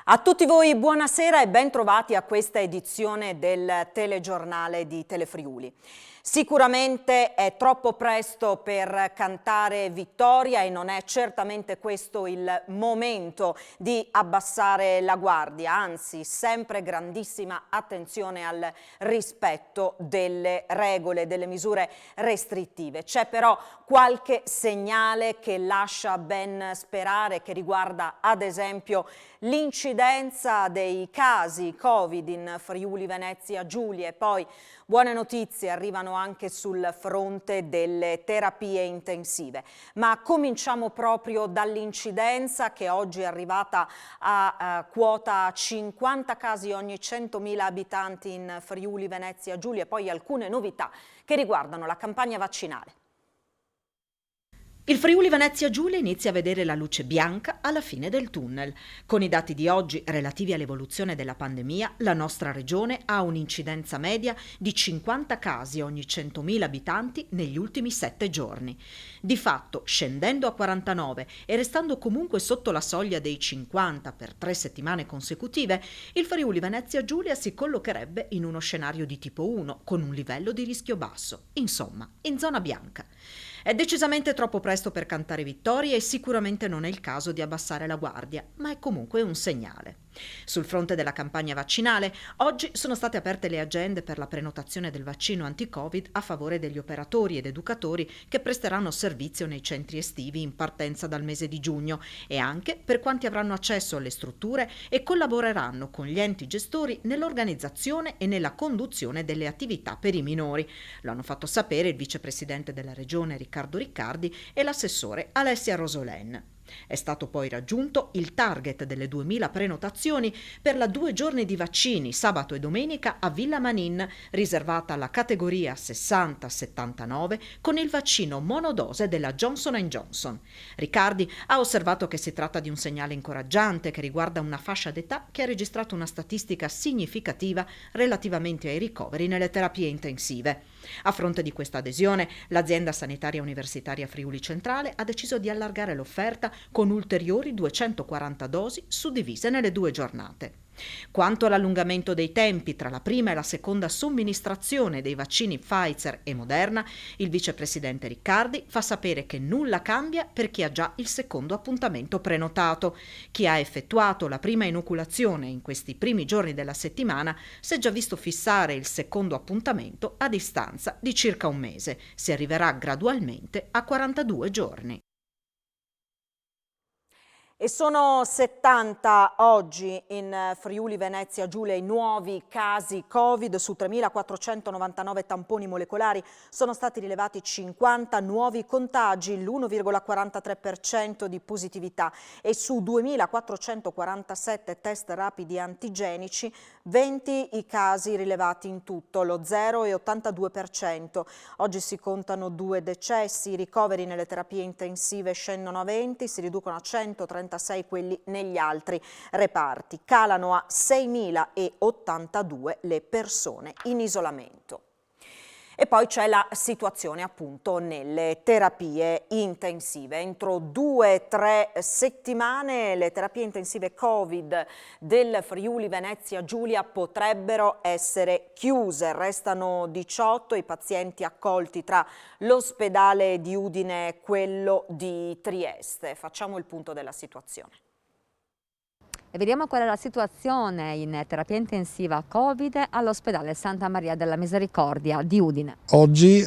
A tutti voi buonasera e ben trovati a questa edizione del telegiornale di Telefriuli. Sicuramente è troppo presto per cantare vittoria e non è certamente questo il momento di abbassare la guardia, anzi sempre grandissima attenzione al rispetto delle regole, delle misure restrittive. C'è però qualche segnale che lascia ben sperare, che riguarda ad esempio l'incidenza dei casi Covid in Friuli Venezia Giulia e poi buone notizie arrivano anche sul fronte delle terapie intensive. Ma cominciamo proprio dall'incidenza che oggi è arrivata a quota 50 casi ogni 100.000 abitanti in Friuli Venezia Giulia e poi alcune novità che riguardano la campagna vaccinale. Il Friuli Venezia Giulia inizia a vedere la luce bianca alla fine del tunnel. Con i dati di oggi relativi all'evoluzione della pandemia, la nostra regione ha un'incidenza media di 50 casi ogni 100.000 abitanti negli ultimi 7 giorni. Di fatto, scendendo a 49 e restando comunque sotto la soglia dei 50 per 3 settimane consecutive, il Friuli Venezia Giulia si collocherebbe in uno scenario di tipo 1 con un livello di rischio basso, insomma, in zona bianca. È decisamente troppo presto per cantare vittorie e sicuramente non è il caso di abbassare la guardia, ma è comunque un segnale. Sul fronte della campagna vaccinale, oggi sono state aperte le agende per la prenotazione del vaccino anti-Covid a favore degli operatori ed educatori che presteranno servizio nei centri estivi in partenza dal mese di giugno e anche per quanti avranno accesso alle strutture e collaboreranno con gli enti gestori nell'organizzazione e nella conduzione delle attività per i minori. Lo hanno fatto sapere il vicepresidente della regione Riccardo Riccardi e l'assessore Alessia Rosolen. È stato poi raggiunto il target delle 2000 prenotazioni per la 2 giorni di vaccini sabato e domenica a Villa Manin, riservata alla categoria 60-79 con il vaccino monodose della Johnson & Johnson. Riccardi ha osservato che si tratta di un segnale incoraggiante che riguarda una fascia d'età che ha registrato una statistica significativa relativamente ai ricoveri nelle terapie intensive. A fronte di questa adesione, l'azienda sanitaria universitaria Friuli Centrale ha deciso di allargare l'offerta con ulteriori 240 dosi suddivise nelle 2 giornate. Quanto all'allungamento dei tempi tra la prima e la seconda somministrazione dei vaccini Pfizer e Moderna, il vicepresidente Riccardi fa sapere che nulla cambia per chi ha già il secondo appuntamento prenotato. Chi ha effettuato la prima inoculazione in questi primi giorni della settimana si è già visto fissare il secondo appuntamento a distanza di circa un mese. Si arriverà gradualmente a 42 giorni. E sono 70 oggi in Friuli Venezia Giulia i nuovi casi Covid. Su 3.499 tamponi molecolari sono stati rilevati 50 nuovi contagi, l'1,43% di positività, e su 2.447 test rapidi antigenici 20 i casi rilevati in tutto, lo 0,82%. Oggi si contano 2 decessi, i ricoveri nelle terapie intensive scendono a 20, si riducono a 136 quelli negli altri reparti. Calano a 6.082 le persone in isolamento. E poi c'è la situazione appunto nelle terapie intensive. Entro 2-3 settimane le terapie intensive Covid del Friuli Venezia Giulia potrebbero essere chiuse. Restano 18 i pazienti accolti tra l'ospedale di Udine e quello di Trieste. Facciamo il punto della situazione. E vediamo qual è la situazione in terapia intensiva Covid all'ospedale Santa Maria della Misericordia di Udine. Oggi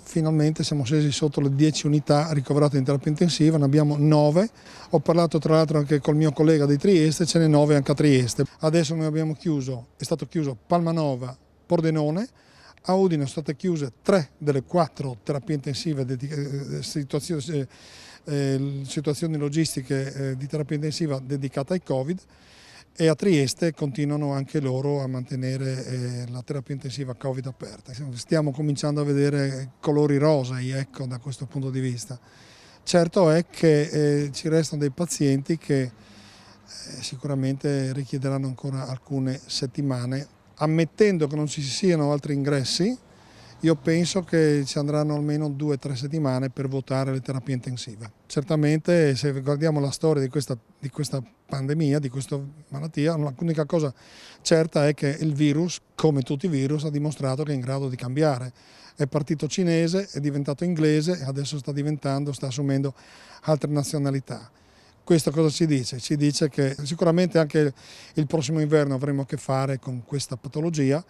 finalmente siamo scesi sotto le 10 unità ricoverate in terapia intensiva, ne abbiamo 9. Ho parlato tra l'altro anche col mio collega di Trieste, ce n'è 9 anche a Trieste. Adesso noi abbiamo chiuso, è stato chiuso Palmanova, Pordenone. A Udine sono state chiuse 3 delle 4 terapie intensive, situazioni logistiche di terapia intensiva dedicata ai Covid, e a Trieste continuano anche loro a mantenere la terapia intensiva Covid aperta. Stiamo cominciando a vedere colori rosei, ecco, da questo punto di vista. Certo è che ci restano dei pazienti che sicuramente richiederanno ancora alcune settimane, ammettendo che non ci siano altri ingressi io penso che ci andranno almeno 2 o 3 settimane per votare le terapie intensive. Certamente se guardiamo la storia di questa pandemia, di questa malattia, l'unica cosa certa è che il virus, come tutti i virus, ha dimostrato che è in grado di cambiare. È partito cinese, è diventato inglese e adesso sta assumendo altre nazionalità. Questo cosa ci dice? Ci dice che sicuramente anche il prossimo inverno avremo a che fare con questa patologia.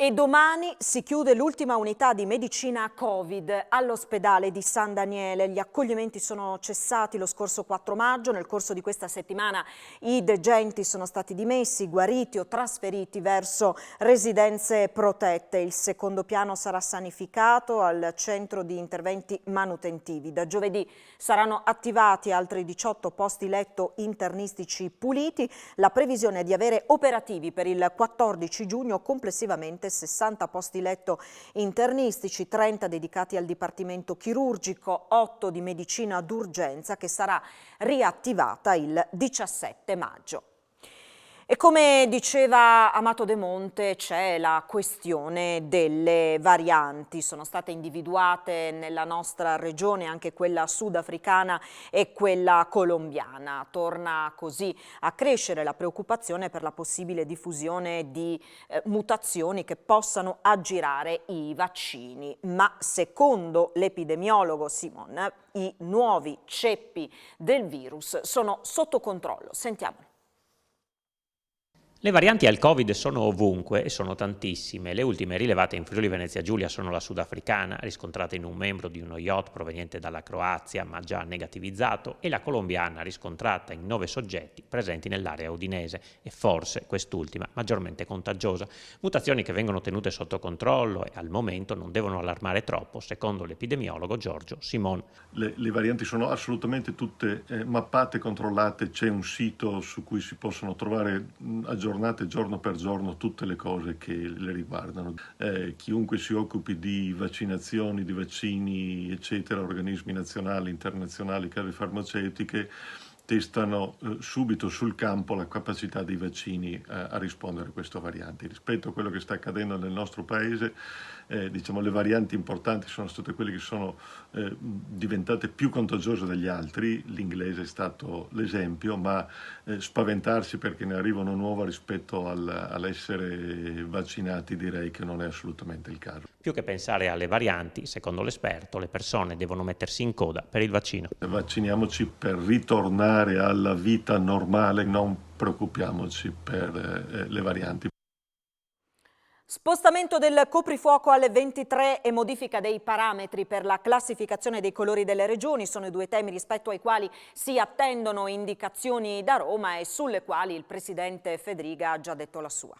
E domani si chiude l'ultima unità di medicina Covid all'ospedale di San Daniele. Gli accoglimenti sono cessati lo scorso 4 maggio. Nel corso di questa settimana i degenti sono stati dimessi, guariti o trasferiti verso residenze protette. Il secondo piano sarà sanificato al centro di interventi manutentivi. Da giovedì saranno attivati altri 18 posti letto internistici puliti. La previsione è di avere operativi per il 14 giugno complessivamente 60 posti letto internistici, 30 dedicati al dipartimento chirurgico, 8 di medicina d'urgenza che sarà riattivata il 17 maggio. E come diceva Amato De Monte, c'è la questione delle varianti. Sono state individuate nella nostra regione anche quella sudafricana e quella colombiana. Torna così a crescere la preoccupazione per la possibile diffusione di mutazioni che possano aggirare i vaccini. Ma secondo l'epidemiologo Simon, i nuovi ceppi del virus sono sotto controllo. Sentiamolo. Le varianti al Covid sono ovunque e sono tantissime. Le ultime rilevate in Friuli Venezia Giulia sono la sudafricana, riscontrata in un membro di uno yacht proveniente dalla Croazia ma già negativizzato, e la colombiana, riscontrata in 9 soggetti presenti nell'area udinese e forse quest'ultima maggiormente contagiosa. Mutazioni che vengono tenute sotto controllo e al momento non devono allarmare troppo, secondo l'epidemiologo Giorgio Simon. Le varianti sono assolutamente tutte mappate, controllate, c'è un sito su cui si possono trovare aggiornate giorno per giorno tutte le cose che le riguardano. Chiunque si occupi di vaccinazioni, di vaccini, eccetera, organismi nazionali, internazionali, case farmaceutiche, testano subito sul campo la capacità dei vaccini a rispondere a queste varianti. Rispetto a quello che sta accadendo nel nostro paese, diciamo, le varianti importanti sono state quelle che sono diventate più contagiose degli altri. L'inglese è stato l'esempio, ma spaventarsi perché ne arrivano nuove rispetto all'essere vaccinati direi che non è assolutamente il caso. Più che pensare alle varianti, secondo l'esperto, le persone devono mettersi in coda per il vaccino. Vacciniamoci per ritornare alla vita normale, non preoccupiamoci per le varianti. Spostamento del coprifuoco alle 23 e modifica dei parametri per la classificazione dei colori delle regioni sono i 2 temi rispetto ai quali si attendono indicazioni da Roma e sulle quali il presidente Fedriga ha già detto la sua.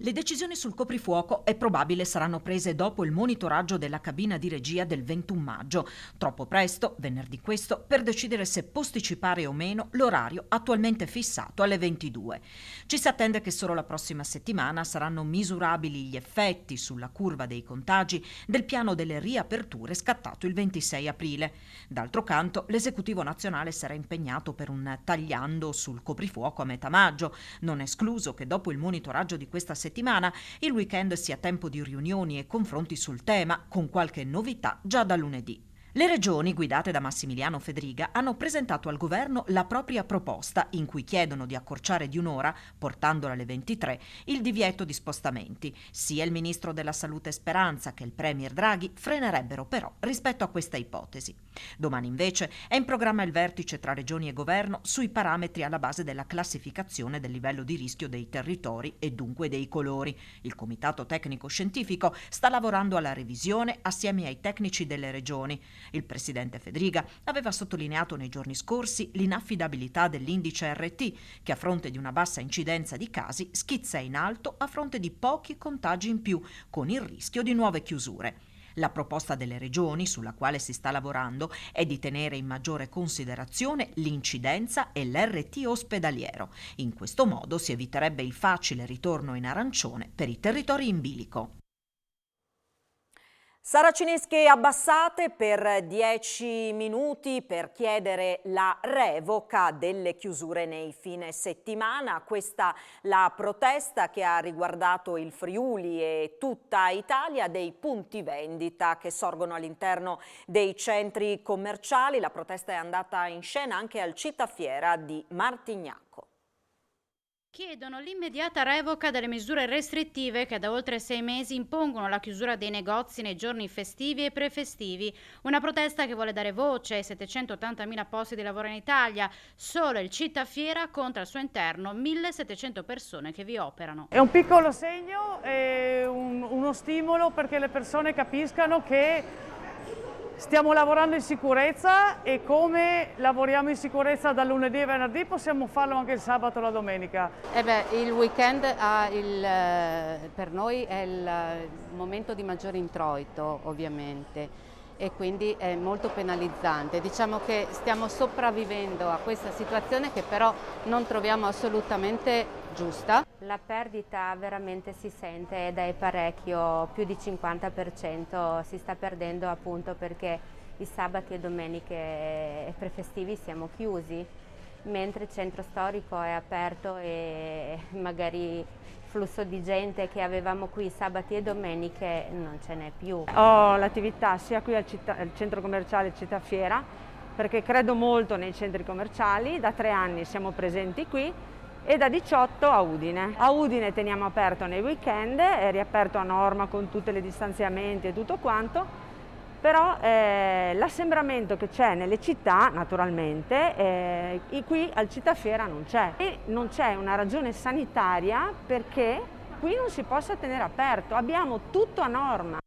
Le decisioni sul coprifuoco è probabile saranno prese dopo il monitoraggio della cabina di regia del 21 maggio. Troppo presto, venerdì questo, per decidere se posticipare o meno l'orario attualmente fissato alle 22. Ci si attende che solo la prossima settimana saranno misurabili gli effetti sulla curva dei contagi del piano delle riaperture scattato il 26 aprile. D'altro canto, l'esecutivo nazionale sarà impegnato per un tagliando sul coprifuoco a metà maggio. Non è escluso che dopo il monitoraggio di questa settimana il weekend sia tempo di riunioni e confronti sul tema, con qualche novità già da lunedì. Le regioni, guidate da Massimiliano Fedriga, hanno presentato al governo la propria proposta in cui chiedono di accorciare di un'ora, portandola alle 23, il divieto di spostamenti. Sia il ministro della Salute Speranza che il premier Draghi frenerebbero però rispetto a questa ipotesi. Domani invece è in programma il vertice tra regioni e governo sui parametri alla base della classificazione del livello di rischio dei territori e dunque dei colori. Il comitato tecnico scientifico sta lavorando alla revisione assieme ai tecnici delle regioni. Il presidente Fedriga aveva sottolineato nei giorni scorsi l'inaffidabilità dell'indice RT, che a fronte di una bassa incidenza di casi schizza in alto a fronte di pochi contagi in più, con il rischio di nuove chiusure. La proposta delle regioni, sulla quale si sta lavorando, è di tenere in maggiore considerazione l'incidenza e l'RT ospedaliero. In questo modo si eviterebbe il facile ritorno in arancione per i territori in bilico. Saracinesche abbassate per 10 minuti per chiedere la revoca delle chiusure nei fine settimana. Questa la protesta che ha riguardato il Friuli e tutta Italia dei punti vendita che sorgono all'interno dei centri commerciali. La protesta è andata in scena anche al Cittafiera di Martignacco. Chiedono l'immediata revoca delle misure restrittive che da oltre 6 mesi impongono la chiusura dei negozi nei giorni festivi e prefestivi. Una protesta che vuole dare voce ai 780.000 posti di lavoro in Italia. Solo il Cittafiera conta al suo interno 1.700 persone che vi operano. È un piccolo segno e uno stimolo perché le persone capiscano che stiamo lavorando in sicurezza e come lavoriamo in sicurezza dal lunedì e venerdì possiamo farlo anche il sabato e la domenica. Il weekend per noi è il momento di maggiore introito ovviamente e quindi è molto penalizzante. Diciamo che stiamo sopravvivendo a questa situazione che però non troviamo assolutamente giusta. La perdita veramente si sente ed è parecchio, più di 50% si sta perdendo appunto perché i sabati e domeniche e prefestivi siamo chiusi, mentre il centro storico è aperto e magari flusso di gente che avevamo qui sabati e domeniche non ce n'è più. Ho l'attività sia qui al centro commerciale Cittafiera perché credo molto nei centri commerciali, da 3 anni siamo presenti qui e da 18 a Udine. A Udine teniamo aperto nei weekend, è riaperto a norma con tutti i distanziamenti e tutto quanto, però l'assembramento che c'è nelle città naturalmente qui al Cittafiera non c'è e non c'è una ragione sanitaria perché qui non si possa tenere aperto, abbiamo tutto a norma.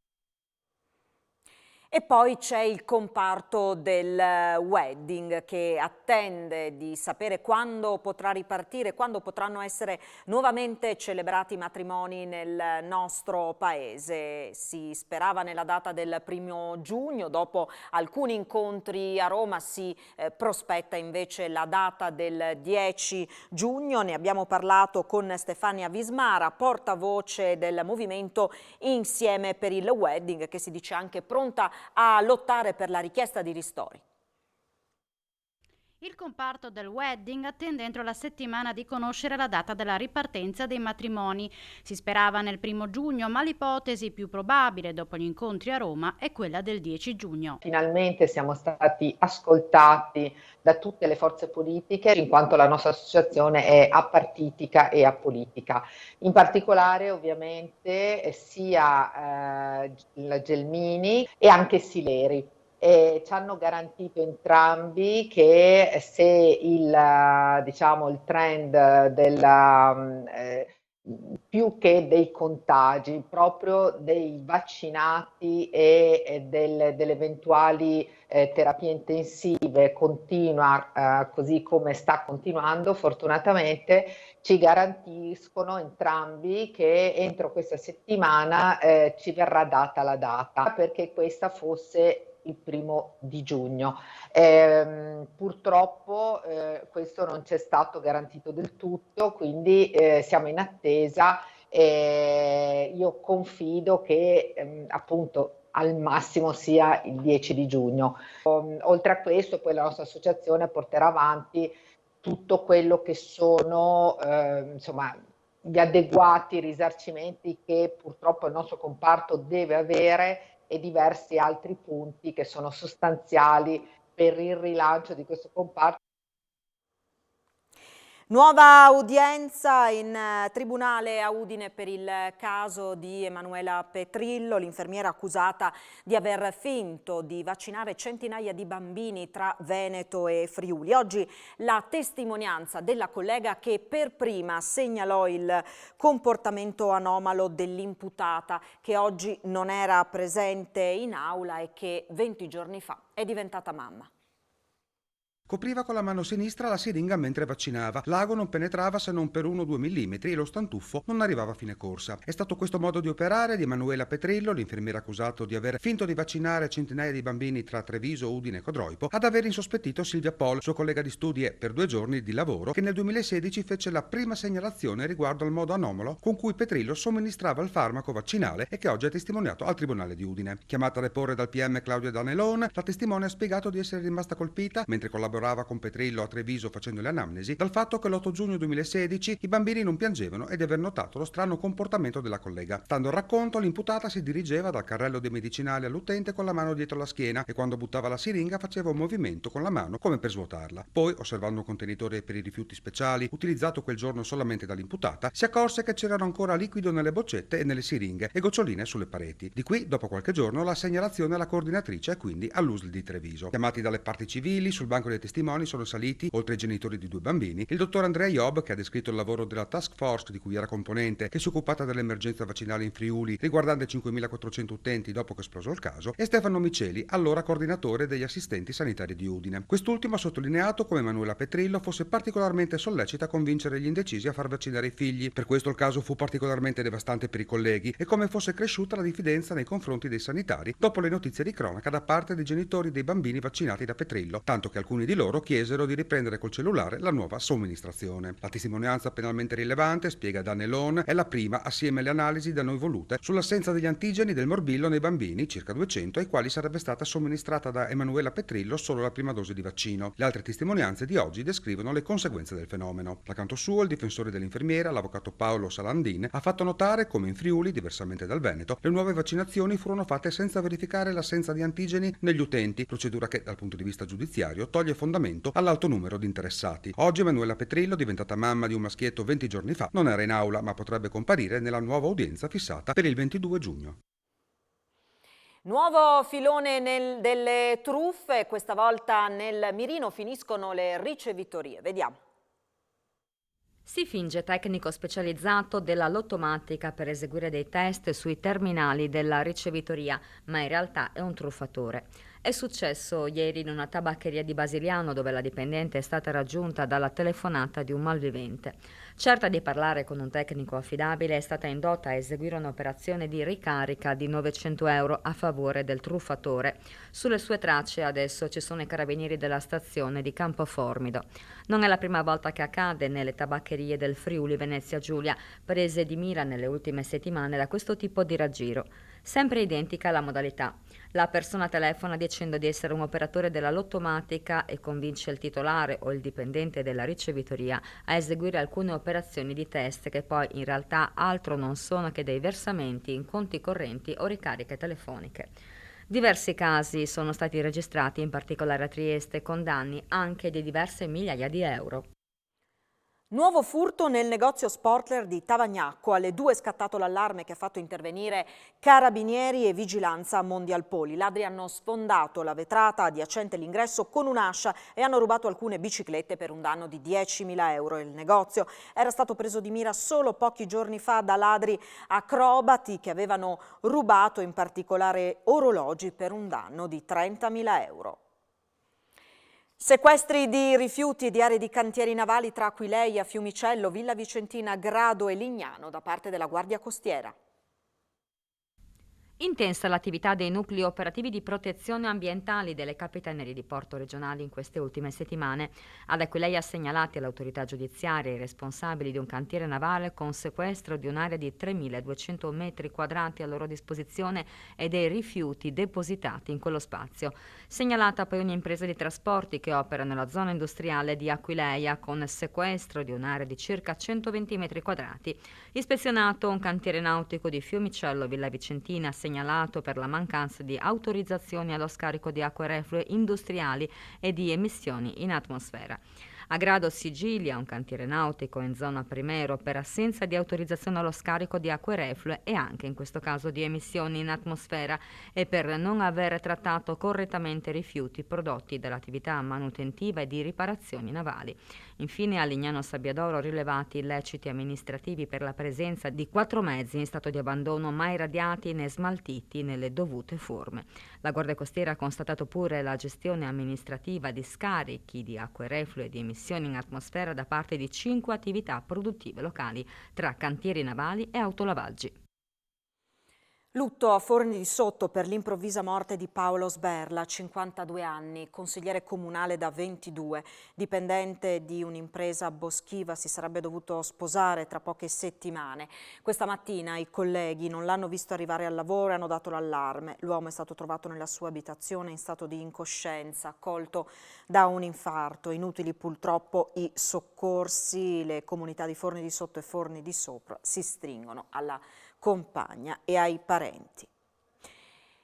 E poi c'è il comparto del wedding che attende di sapere quando potrà ripartire, quando potranno essere nuovamente celebrati i matrimoni nel nostro paese. Si sperava nella data del 1° giugno, dopo alcuni incontri a Roma si prospetta invece la data del 10 giugno. Ne abbiamo parlato con Stefania Vismara, portavoce del movimento Insieme per il Wedding, che si dice anche pronta a lottare per la richiesta di ristori. Il comparto del wedding attende entro la settimana di conoscere la data della ripartenza dei matrimoni. Si sperava nel 1° giugno, ma l'ipotesi più probabile dopo gli incontri a Roma è quella del 10 giugno. Finalmente siamo stati ascoltati da tutte le forze politiche, in quanto la nostra associazione è apartitica e apolitica. In particolare ovviamente sia la Gelmini e anche Sileri. E ci hanno garantito entrambi che se il trend più che dei contagi, proprio dei vaccinati e delle eventuali terapie intensive continua così come sta continuando, fortunatamente ci garantiscono entrambi che entro questa settimana ci verrà data la data, perché questa fosse il 1° di giugno. Purtroppo questo non ci è stato garantito del tutto, quindi siamo in attesa. Io confido che appunto al massimo sia il 10 di giugno. Oltre a questo, poi la nostra associazione porterà avanti tutto quello che sono gli adeguati risarcimenti che purtroppo il nostro comparto deve avere e diversi altri punti che sono sostanziali per il rilancio di questo comparto. Nuova udienza in tribunale a Udine per il caso di Emanuela Petrillo, l'infermiera accusata di aver finto di vaccinare centinaia di bambini tra Veneto e Friuli. Oggi la testimonianza della collega che per prima segnalò il comportamento anomalo dell'imputata, che oggi non era presente in aula e che 20 giorni fa è diventata mamma. Copriva con la mano sinistra la siringa mentre vaccinava. L'ago non penetrava se non per 1-2 mm e lo stantuffo non arrivava a fine corsa. È stato questo modo di operare di Emanuela Petrillo, l'infermiera accusato di aver finto di vaccinare centinaia di bambini tra Treviso, Udine e Codroipo, ad aver insospettito Silvia Poll, sua collega di studi e per 2 giorni di lavoro, che nel 2016 fece la prima segnalazione riguardo al modo anomalo con cui Petrillo somministrava il farmaco vaccinale e che oggi è testimoniato al Tribunale di Udine. Chiamata a deporre dal PM Claudia Danelon, la testimone ha spiegato di essere rimasta colpita, mentre collaborava con Petrillo a Treviso facendo le anamnesi, dal fatto che l'8 giugno 2016 i bambini non piangevano e di aver notato lo strano comportamento della collega. Stando al racconto, l'imputata si dirigeva dal carrello dei medicinali all'utente con la mano dietro la schiena e quando buttava la siringa faceva un movimento con la mano come per svuotarla. Poi, osservando un contenitore per i rifiuti speciali utilizzato quel giorno solamente dall'imputata, si accorse che c'erano ancora liquido nelle boccette e nelle siringhe e goccioline sulle pareti. Di qui, dopo qualche giorno, la segnalazione alla coordinatrice e quindi all'USL di Treviso. Chiamati dalle parti civili, sul banco dei testimoni sono saliti, oltre ai genitori di 2 bambini, il dottor Andrea Iob, che ha descritto il lavoro della task force di cui era componente, che si è occupata dell'emergenza vaccinale in Friuli, riguardante 5.400 utenti dopo che è esploso il caso, e Stefano Miceli, allora coordinatore degli assistenti sanitari di Udine. Quest'ultimo ha sottolineato come Emanuela Petrillo fosse particolarmente sollecita a convincere gli indecisi a far vaccinare i figli. Per questo il caso fu particolarmente devastante per i colleghi e come fosse cresciuta la diffidenza nei confronti dei sanitari dopo le notizie di cronaca da parte dei genitori dei bambini vaccinati da Petrillo, tanto che alcuni di loro chiesero di riprendere col cellulare la nuova somministrazione. La testimonianza penalmente rilevante, spiega Danelon, è la prima assieme alle analisi da noi volute sull'assenza degli antigeni del morbillo nei bambini, circa 200, ai quali sarebbe stata somministrata da Emanuela Petrillo solo la prima dose di vaccino. Le altre testimonianze di oggi descrivono le conseguenze del fenomeno. Da canto suo, il difensore dell'infermiera, l'avvocato Paolo Salandin, ha fatto notare come in Friuli, diversamente dal Veneto, le nuove vaccinazioni furono fatte senza verificare l'assenza di antigeni negli utenti, procedura che dal punto di vista giudiziario toglie fondamento all'alto numero di interessati. Oggi Emanuela Petrillo, diventata mamma di un maschietto 20 giorni fa, non era in aula ma potrebbe comparire nella nuova udienza fissata per il 22 giugno. Nuovo filone delle truffe, questa volta nel mirino finiscono le ricevitorie. Vediamo. Si finge tecnico specializzato della lottomatica per eseguire dei test sui terminali della ricevitoria, ma in realtà è un truffatore. È successo ieri in una tabaccheria di Basiliano dove la dipendente è stata raggiunta dalla telefonata di un malvivente. Certa di parlare con un tecnico affidabile, è stata indotta a eseguire un'operazione di ricarica di 900 euro a favore del truffatore. Sulle sue tracce adesso ci sono i carabinieri della stazione di Campoformido. Non è la prima volta che accade nelle tabaccherie del Friuli Venezia Giulia, prese di mira nelle ultime settimane da questo tipo di raggiro. Sempre identica la modalità. La persona telefona dicendo di essere un operatore della lottomatica e convince il titolare o il dipendente della ricevitoria a eseguire alcune operazioni di test che poi in realtà altro non sono che dei versamenti in conti correnti o ricariche telefoniche. Diversi casi sono stati registrati, in particolare a Trieste, con danni anche di diverse migliaia di euro. Nuovo furto nel negozio Sportler di Tavagnacco. Alle 2 è scattato l'allarme che ha fatto intervenire carabinieri e vigilanza Mondialpoli. I ladri hanno sfondato la vetrata adiacente all'ingresso con un'ascia e hanno rubato alcune biciclette per un danno di 10.000 euro. Il negozio era stato preso di mira solo pochi giorni fa da ladri acrobati che avevano rubato in particolare orologi per un danno di 30.000 euro. Sequestri di rifiuti e di aree di cantieri navali tra Aquileia, Fiumicello, Villa Vicentina, Grado e Lignano da parte della Guardia Costiera. Intensa l'attività dei nuclei operativi di protezione ambientali delle capitanerie di porto regionali in queste ultime settimane. Ad Aquileia segnalati all'autorità giudiziaria i responsabili di un cantiere navale con sequestro di un'area di 3.200 metri quadrati a loro disposizione e dei rifiuti depositati in quello spazio. Segnalata poi un'impresa di trasporti che opera nella zona industriale di Aquileia con sequestro di un'area di circa 120 metri quadrati. Ispezionato un cantiere nautico di Fiumicello, Villa Vicentina, segnalato per la mancanza di autorizzazioni allo scarico di acque reflue industriali e di emissioni in atmosfera. A Grado Sigilia, un cantiere nautico in zona Primero per assenza di autorizzazione allo scarico di acque reflue e anche in questo caso di emissioni in atmosfera e per non aver trattato correttamente rifiuti prodotti dall'attività manutentiva e di riparazioni navali. Infine a Lignano Sabbiadoro rilevati illeciti amministrativi per la presenza di 4 mezzi in stato di abbandono mai radiati né smaltiti nelle dovute forme. La Guardia Costiera ha constatato pure la gestione amministrativa di scarichi di acque reflue e di emissioni in atmosfera da parte di 5 attività produttive locali tra cantieri navali e autolavaggi. Lutto a Forni di Sotto per l'improvvisa morte di Paolo Sberla, 52 anni, consigliere comunale da 22, dipendente di un'impresa boschiva, si sarebbe dovuto sposare tra poche settimane. Questa mattina i colleghi non l'hanno visto arrivare al lavoro e hanno dato l'allarme. L'uomo è stato trovato nella sua abitazione in stato di incoscienza, colto da un infarto. Inutili purtroppo i soccorsi, le comunità di Forni di Sotto e Forni di Sopra si stringono alla compagna e ai parenti.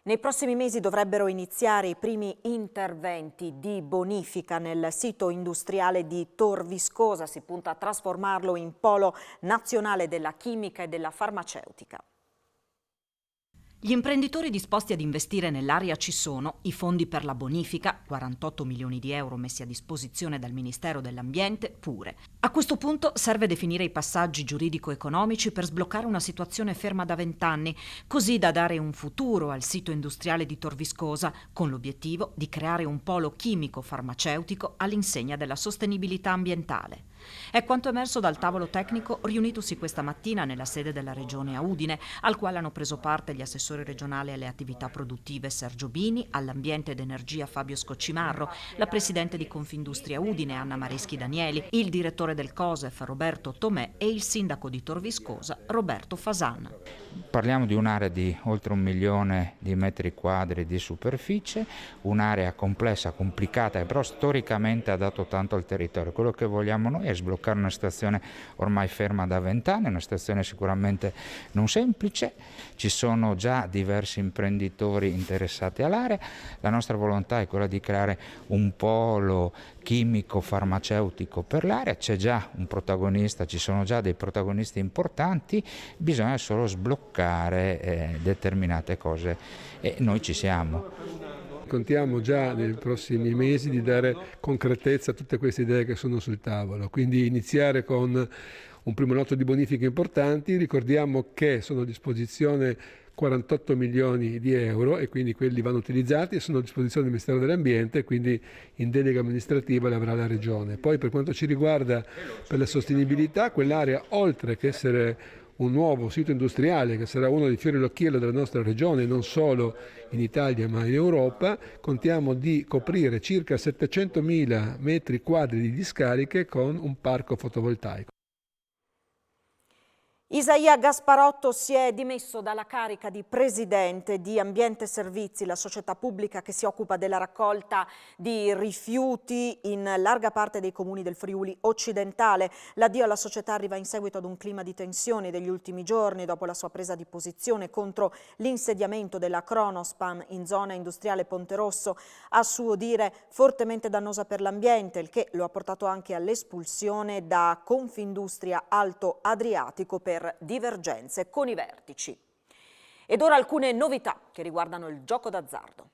Nei prossimi mesi dovrebbero iniziare i primi interventi di bonifica nel sito industriale di Tor Viscosa. Si punta a trasformarlo in polo nazionale della chimica e della farmaceutica. Gli imprenditori disposti ad investire nell'area ci sono, i fondi per la bonifica, 48 milioni di euro messi a disposizione dal Ministero dell'Ambiente, pure. A questo punto serve definire i passaggi giuridico-economici per sbloccare una situazione ferma da 20 anni, così da dare un futuro al sito industriale di Tor Viscosa, con l'obiettivo di creare un polo chimico-farmaceutico all'insegna della sostenibilità ambientale. È quanto emerso dal tavolo tecnico riunitosi questa mattina nella sede della Regione a Udine, al quale hanno preso parte gli assessori regionali alle attività produttive Sergio Bini, all'ambiente ed energia Fabio Scoccimarro, la presidente di Confindustria Udine Anna Mareschi Danieli, il direttore del COSEF Roberto Tomè e il sindaco di Tor Viscosa Roberto Fasan. Parliamo di un'area di oltre 1 milione di metri quadri di superficie, un'area complessa, complicata, che però storicamente ha dato tanto al territorio. Quello che vogliamo noi è sbloccare una situazione ormai ferma da 20 anni, una situazione sicuramente non semplice. Ci sono già diversi imprenditori interessati all'area. La nostra volontà è quella di creare un polo chimico-farmaceutico per l'area. C'è già un protagonista, ci sono già dei protagonisti importanti, bisogna solo sbloccare determinate cose e noi ci siamo. Contiamo già nei prossimi mesi di dare concretezza a tutte queste idee che sono sul tavolo, quindi iniziare con un primo lotto di bonifiche importanti. Ricordiamo che sono a disposizione 48 milioni di euro e quindi quelli vanno utilizzati e sono a disposizione del Ministero dell'Ambiente, quindi in delega amministrativa le avrà la Regione. Poi per quanto ci riguarda per la sostenibilità, quell'area, oltre che essere un nuovo sito industriale che sarà uno dei fiori all'occhiello della nostra regione, non solo in Italia ma in Europa, contiamo di coprire circa 700.000 metri quadri di discariche con un parco fotovoltaico. Isaia Gasparotto si è dimesso dalla carica di presidente di Ambiente Servizi, la società pubblica che si occupa della raccolta di rifiuti in larga parte dei comuni del Friuli occidentale. L'addio alla società arriva in seguito ad un clima di tensioni degli ultimi giorni dopo la sua presa di posizione contro l'insediamento della Kronospan in zona industriale Ponte Rosso, a suo dire fortemente dannosa per l'ambiente, il che lo ha portato anche all'espulsione da Confindustria Alto Adriatico per divergenze con i vertici. Ed ora alcune novità che riguardano il gioco d'azzardo.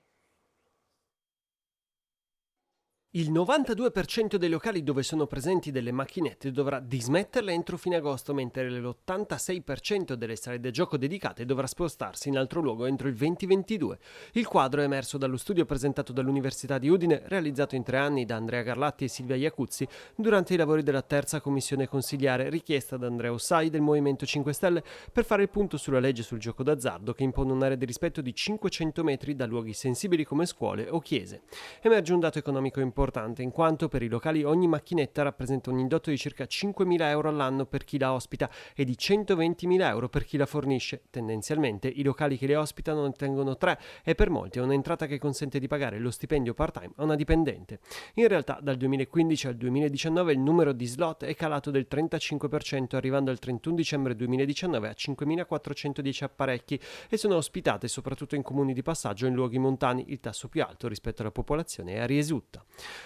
Il 92% dei locali dove sono presenti delle macchinette dovrà dismetterle entro fine agosto, mentre l'86% delle sale da gioco dedicate dovrà spostarsi in altro luogo entro il 2022. Il quadro è emerso dallo studio presentato dall'Università di Udine, realizzato in 3 anni da Andrea Garlatti e Silvia Iacuzzi durante i lavori della terza commissione consigliare richiesta da Andrea Ossai del Movimento 5 Stelle per fare il punto sulla legge sul gioco d'azzardo che impone un'area di rispetto di 500 metri da luoghi sensibili come scuole o chiese. Emerge un dato economico importante, in quanto per i locali ogni macchinetta rappresenta un indotto di circa 5.000 euro all'anno per chi la ospita e di 120.000 euro per chi la fornisce. Tendenzialmente i locali che le ospitano ne tengono 3 e per molti è un'entrata che consente di pagare lo stipendio part-time a una dipendente. In realtà dal 2015 al 2019 il numero di slot è calato del 35%, arrivando al 31 dicembre 2019 a 5.410 apparecchi e sono ospitate soprattutto in comuni di passaggio e in luoghi montani, il tasso più alto rispetto alla popolazione è a Riesutta.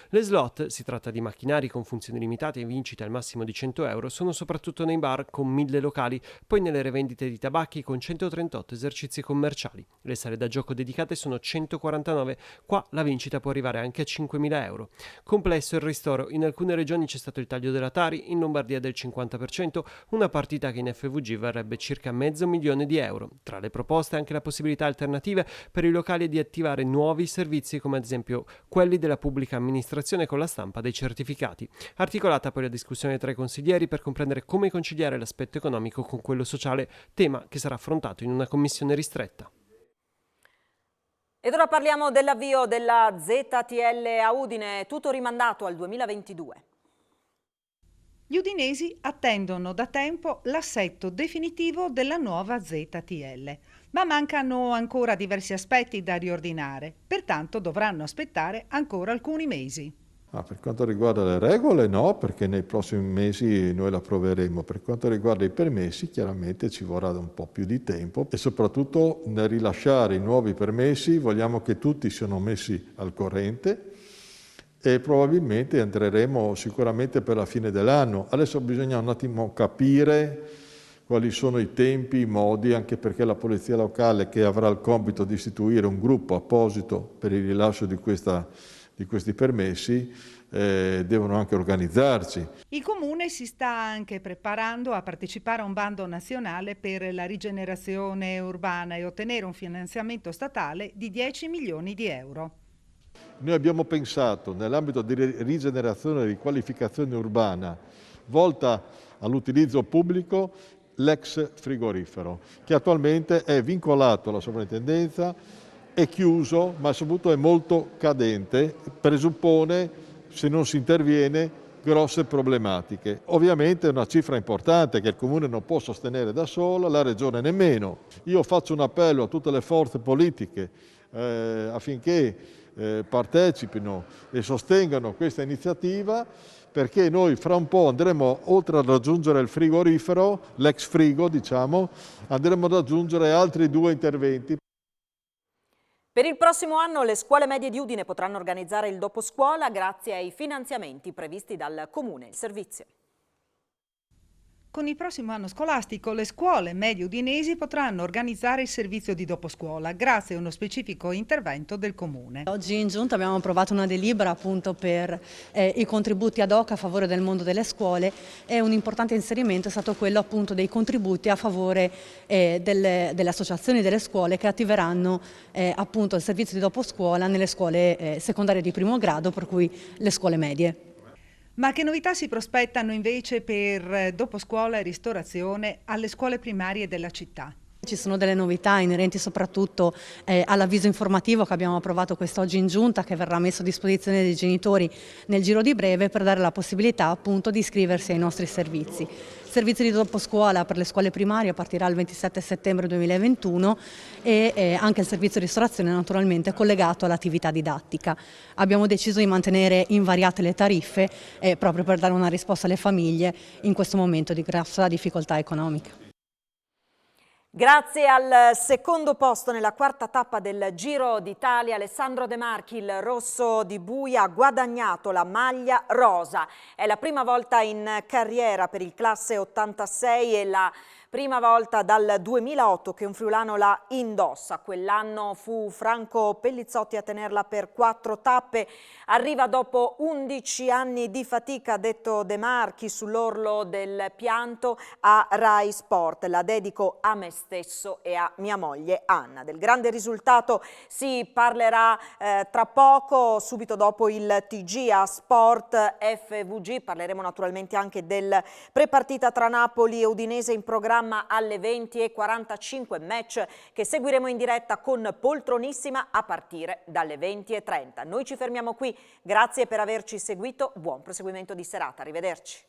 Le slot, si tratta di macchinari con funzioni limitate e vincite al massimo di 100 euro, sono soprattutto nei bar con 1000 locali, poi nelle rivendite di tabacchi con 138 esercizi commerciali. Le sale da gioco dedicate sono 149, qua la vincita può arrivare anche a 5.000 euro. Complesso il ristoro, in alcune regioni c'è stato il taglio della Tari, in Lombardia del 50%, una partita che in FVG varrebbe circa €500.000. Tra le proposte anche la possibilità alternative per i locali di attivare nuovi servizi come ad esempio quelli della pubblica amministrazione con la stampa dei certificati. Articolata poi la discussione tra i consiglieri per comprendere come conciliare l'aspetto economico con quello sociale, tema che sarà affrontato in una commissione ristretta. Ed ora parliamo dell'avvio della ZTL a Udine, tutto rimandato al 2022. Gli udinesi attendono da tempo l'assetto definitivo della nuova ZTL, ma mancano ancora diversi aspetti da riordinare, pertanto dovranno aspettare ancora alcuni mesi. Per quanto riguarda le regole no, perché nei prossimi mesi noi l'approveremo. Per quanto riguarda i permessi chiaramente ci vorrà un po' più di tempo e soprattutto nel rilasciare i nuovi permessi vogliamo che tutti siano messi al corrente e probabilmente entreremo sicuramente per la fine dell'anno. Adesso bisogna un attimo capire quali sono i tempi, i modi, anche perché la Polizia Locale, che avrà il compito di istituire un gruppo apposito per il rilascio di questi permessi, devono anche organizzarsi. Il Comune si sta anche preparando a partecipare a un bando nazionale per la rigenerazione urbana e ottenere un finanziamento statale di 10 milioni di euro. Noi abbiamo pensato, nell'ambito di rigenerazione e riqualificazione urbana, volta all'utilizzo pubblico, l'ex frigorifero, che attualmente è vincolato alla sovrintendenza, è chiuso, ma soprattutto è molto cadente, presuppone, se non si interviene, grosse problematiche. Ovviamente è una cifra importante che il Comune non può sostenere da sola, la Regione nemmeno. Io faccio un appello a tutte le forze politiche affinché partecipino e sostengano questa iniziativa, perché noi fra un po' andremo, oltre a raggiungere il frigorifero, l'ex frigo diciamo, andremo ad aggiungere altri 2 interventi. Per il prossimo anno le scuole medie di Udine potranno organizzare il doposcuola grazie ai finanziamenti previsti dal Comune. Il servizio. Con il prossimo anno scolastico le scuole medie udinesi potranno organizzare il servizio di doposcuola grazie a uno specifico intervento del Comune. Oggi in Giunta abbiamo approvato una delibera appunto per i contributi ad hoc a favore del mondo delle scuole e un importante inserimento è stato quello appunto dei contributi a favore delle associazioni delle scuole che attiveranno appunto il servizio di doposcuola nelle scuole secondarie di primo grado, per cui le scuole medie. Ma che novità si prospettano invece per doposcuola e ristorazione alle scuole primarie della città? Ci sono delle novità inerenti soprattutto all'avviso informativo che abbiamo approvato quest'oggi in Giunta, che verrà messo a disposizione dei genitori nel giro di breve per dare la possibilità appunto di iscriversi ai nostri servizi. Il servizio di doposcuola per le scuole primarie partirà il 27 settembre 2021 e anche il servizio di ristorazione naturalmente collegato all'attività didattica. Abbiamo deciso di mantenere invariate le tariffe proprio per dare una risposta alle famiglie in questo momento di grossa difficoltà economica. Grazie al secondo posto nella quarta tappa del Giro d'Italia, Alessandro De Marchi, il rosso di Buia, ha guadagnato la maglia rosa. È la prima volta in carriera per il classe 86 e la prima volta dal 2008 che un friulano la indossa. Quell'anno fu Franco Pellizzotti a tenerla per 4 tappe. Arriva dopo 11 anni di fatica, ha detto De Marchi, sull'orlo del pianto a Rai Sport. La dedico a me stesso e a mia moglie Anna. Del grande risultato si parlerà tra poco, subito dopo il TG a Sport FVG. Parleremo naturalmente anche del prepartita tra Napoli e Udinese in programma alle 20:45, match che seguiremo in diretta con Poltronissima a partire dalle 20:30. Noi ci fermiamo qui, grazie per averci seguito, buon proseguimento di serata, arrivederci.